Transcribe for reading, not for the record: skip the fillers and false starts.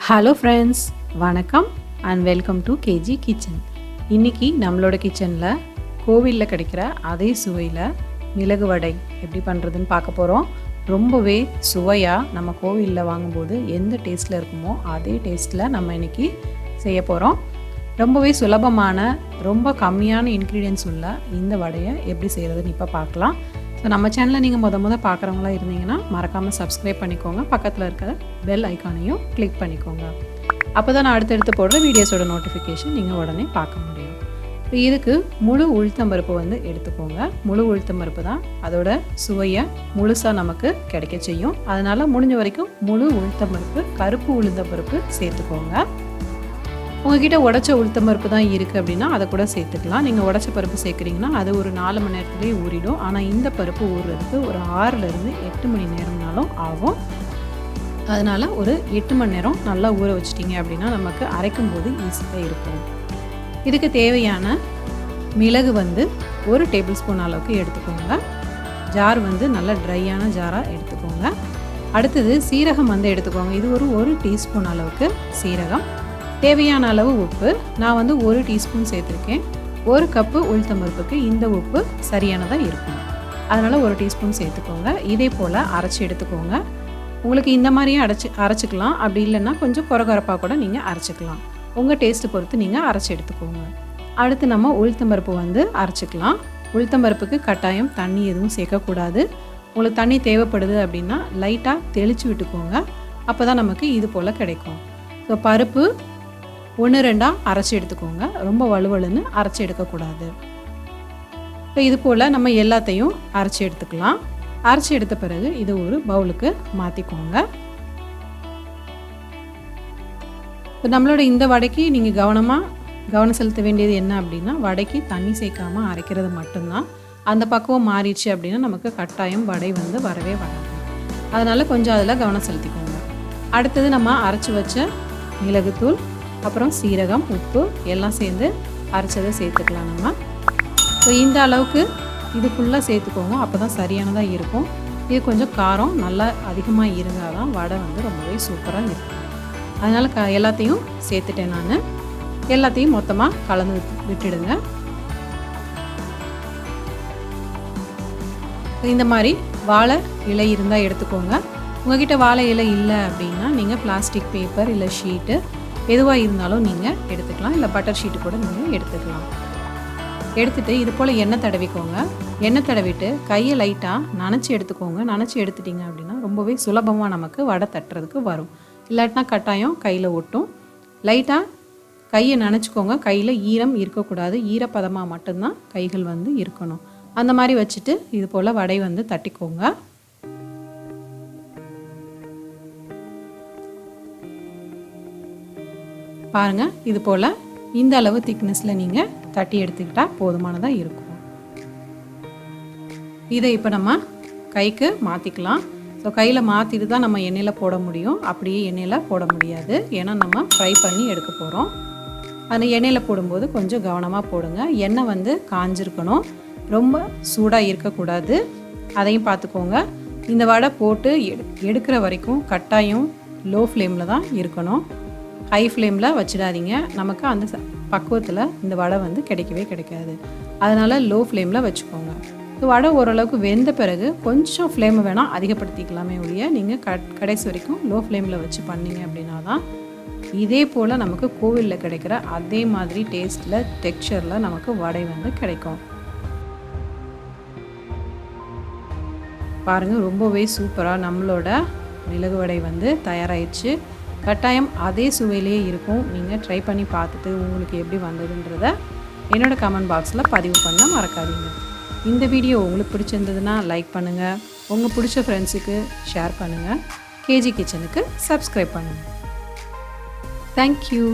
Hello friends, வணக்கம் and welcome to KG kitchen. இன்றைக்கி நம்மளோட கிச்சனில் கோவிலில் கிடைக்கிற அதே சுவையில் மிளகு வடை எப்படி பண்ணுறதுன்னு பார்க்க போகிறோம். ரொம்பவே சுவையாக நம்ம கோவிலில் வாங்கும்போது எந்த டேஸ்ட்டில் இருக்குமோ அதே டேஸ்ட்டில் நம்ம இன்றைக்கி செய்ய போகிறோம். ரொம்பவே சுலபமான ரொம்ப கம்மியான இன்க்ரீடியன்ஸ் உள்ள இந்த வடையை எப்படி செய்கிறதுன்னு இப்போ பார்க்கலாம். ஸோ நம்ம சேனலை நீங்கள் முத பார்க்குறவங்களா இருந்தீங்கன்னா மறக்காமல் சப்ஸ்கிரைப் பண்ணிக்கோங்க. பக்கத்தில் இருக்கிற பெல் ஐக்கானையும் கிளிக் பண்ணிக்கோங்க. அப்போ தான் நான் அடுத்தடுத்து போடுற வீடியோஸோட நோட்டிஃபிகேஷன் நீங்கள் உடனே பார்க்க முடியும். இப்போ இதுக்கு முழு உளுத்தம்பருப்பு எடுத்துக்கோங்க. முழு உளுத்தம்பருப்பு தான் அதோட சுவையை முழுசாக நமக்கு கிடைக்க செய்யும். அதனால் முடிஞ்ச வரைக்கும் முழு உளுத்தம்பருப்பு, கருப்பு உளுத்தம்பருப்பு சேர்த்துக்கோங்க. உங்ககிட்ட உடச்ச உளுத்தம்பருப்பு தான் இருக்குது அப்படின்னா அதை கூட சேர்த்துக்கலாம். நீங்கள் உடச்ச பருப்பு சேர்க்குறீங்கன்னா அது ஒரு 4 மணி நேரத்துலேயே ஊறிடும். ஆனால் இந்த பருப்பு ஊறுறதுக்கு ஒரு 6லேருந்து 8 மணி நேரம்னாலும் ஆகும். அதனால் ஒரு 8 மணி நேரம் நல்லா ஊற வச்சிட்டிங்க அப்படின்னா நமக்கு அரைக்கும் போது ஈஸியாக இருக்கும். இதுக்கு தேவையான மிளகு 1 டேபிள் ஸ்பூன் அளவுக்கு எடுத்துக்கோங்க. ஜார் நல்ல ட்ரையான ஜாராக எடுத்துக்கோங்க. அடுத்தது சீரகம் எடுத்துக்கோங்க. இது ஒரு 1 டீஸ்பூன் அளவுக்கு சீரகம். தேவையான அளவு உப்பு. நான் 1 டீஸ்பூன் சேர்த்துருக்கேன். 1 கப்பு உளுத்தம்பருப்புக்கு இந்த உப்பு சரியானதாக இருக்கும். அதனால் 1 டீஸ்பூன் சேர்த்துக்கோங்க. இதே போல் அரைச்சி எடுத்துக்கோங்க. உங்களுக்கு இந்த மாதிரியே அரைச்சிக்கலாம். அப்படி இல்லைன்னா கொஞ்சம் கொரகொரப்பாக கூட நீங்கள் அரைச்சிக்கலாம். உங்கள் டேஸ்ட்டு பொறுத்து நீங்கள் அரைச்சி எடுத்துக்கோங்க. அடுத்து நம்ம உளுத்தம்பருப்பு அரைச்சிக்கலாம். உளுத்தம்பருப்புக்கு கட்டாயம் தண்ணி எதுவும் சேர்க்கக்கூடாது. உங்களுக்கு தண்ணி தேவைப்படுது அப்படின்னா லைட்டாக தெளித்து விட்டுக்கோங்க. அப்போ தான் நமக்கு இது போல் கிடைக்கும். ஸோ பருப்பு 1-2 அரைச்சி எடுத்துக்கோங்க. ரொம்ப வலுவலுன்னு அரைச்சி எடுக்கக்கூடாது. இப்போ இது போல் நம்ம எல்லாத்தையும் அரைச்சி எடுத்துக்கலாம். அரைச்சி எடுத்த பிறகு இது ஒரு பவுலுக்கு மாற்றிக்கோங்க. இப்போ நம்மளோட இந்த வடைக்கு நீங்கள் கவனம் செலுத்த வேண்டியது என்ன அப்படின்னா, வடைக்கு தண்ணி சேர்க்காமல் அரைக்கிறது மட்டும்தான். அந்த பக்குவம் மாறிடுச்சு அப்படின்னா நமக்கு கட்டாயம் வடை வரவே வராது. அதனால் கொஞ்சம் அதில் கவனம் செலுத்திக்கோங்க. அடுத்தது நம்ம அரைச்சி வச்ச மிளகுத்தூள், அப்புறம் சீரகம், உப்பு எல்லாம் சேர்ந்து அரைச்சதை சேர்த்துக்கலாம். நம்ம ஸோ இந்த அளவுக்கு இது ஃபுல்லாக சேர்த்துக்கோங்க. அப்போ தான் சரியானதாக இருக்கும். இது கொஞ்சம் காரம் நல்லா அதிகமாக இருந்தால் தான் வடை ரொம்பவே சூப்பராக இருக்கும். அதனால் எல்லாத்தையும் சேர்த்துட்டேன். நான் எல்லாத்தையும் மொத்தமாக கலந்து விட்டுடுங்க. இந்த மாதிரி வாழை இலை இருந்தால் எடுத்துக்கோங்க. உங்கள்கிட்ட வாழை இலை இல்லை அப்படின்னா நீங்கள் பிளாஸ்டிக் பேப்பர் இல்லை ஷீட்டு எதுவாக இருந்தாலும் நீங்கள் எடுத்துக்கலாம். இல்லை பட்டர் ஷீட்டு கூட நீங்கள் எடுத்துக்கலாம். எடுத்துகிட்டு இது போல் எண்ணெய் தடவிக்கோங்க. எண்ணெய் தடவிட்டு கையை லைட்டாக நனைச்சி எடுத்துக்கோங்க. நனைச்சி எடுத்துட்டிங்க அப்படின்னா ரொம்பவே சுலபமாக நமக்கு வடை தட்டுறதுக்கு வரும். இல்லாட்டினா கட்டாயம் கையில் ஒட்டும். லைட்டாக கையை நனைச்சிக்கோங்க. கையில் ஈரம் இருக்கக்கூடாது. ஈரப்பதமாக மட்டும்தான் கைகள் இருக்கணும். அந்த மாதிரி வச்சுட்டு இது போல் வடை தட்டிக்கோங்க. பாருங்கள், இது போல் இந்த அளவு திக்னஸில் நீங்கள் தட்டி எடுத்துக்கிட்டால் போதுமானதாக இருக்கும். இதை இப்போ நம்ம கைக்கு மாற்றிக்கலாம். ஸோ கையில் மாற்றிட்டு தான் நம்ம எண்ணெயில் போட முடியும். அப்படியே எண்ணெயில் போட முடியாது. ஏன்னா நம்ம ஃப்ரை பண்ணி எடுக்க போகிறோம். அந்த எண்ணெயில் போடும்போது கொஞ்சம் கவனமாக போடுங்க. எண்ணெய் காஞ்சிருக்கணும். ரொம்ப சூடாக இருக்கக்கூடாது. அதையும் பார்த்துக்கோங்க. இந்த வடை போட்டு எடுக்கிற வரைக்கும் கட்டாயம் லோ ஃப்ளேமில் தான் இருக்கணும். ஹை ஃப்ளேமில் வச்சிடாதீங்க. நமக்கு அந்த பக்குவத்தில் இந்த வடை கிடைக்கவே கிடைக்காது. அதனால் லோ ஃப்ளேமில் வச்சுக்கோங்க. இந்த வடை ஓரளவுக்கு வெந்த பிறகு கொஞ்சம் ஃப்ளேமை வேணால் அதிகப்படுத்திக்கலாமே ஒழிய நீங்கள் கடைசி வரைக்கும் லோ ஃப்ளேமில் வச்சு பண்ணிங்க அப்படின்னா தான் இதே போல் நமக்கு கோவிலில் கிடைக்கிற அதே மாதிரி டேஸ்ட்டில் டெக்ஸ்சரில் நமக்கு வடை கிடைக்கும். பாருங்கள், ரொம்பவே சூப்பராக நம்மளோட மிளகு வடை தயாராகிடுச்சு. கட்டாயம் அதே சுவையிலே இருக்கும். நீங்கள் ட்ரை பண்ணி பார்த்துட்டு உங்களுக்கு எப்படி வந்ததுன்றதை என்னோடய கமெண்ட் பாக்ஸில் பதிவு பண்ண மறக்காதீங்க. இந்த வீடியோ உங்களுக்கு பிடிச்சிருந்ததுன்னா லைக் பண்ணுங்கள். உங்கள் பிடிச்ச ஃப்ரெண்ட்ஸுக்கு ஷேர் பண்ணுங்கள். கேஜி கிச்சனுக்கு சப்ஸ்கிரைப் பண்ணுங்கள். தேங்க்யூ.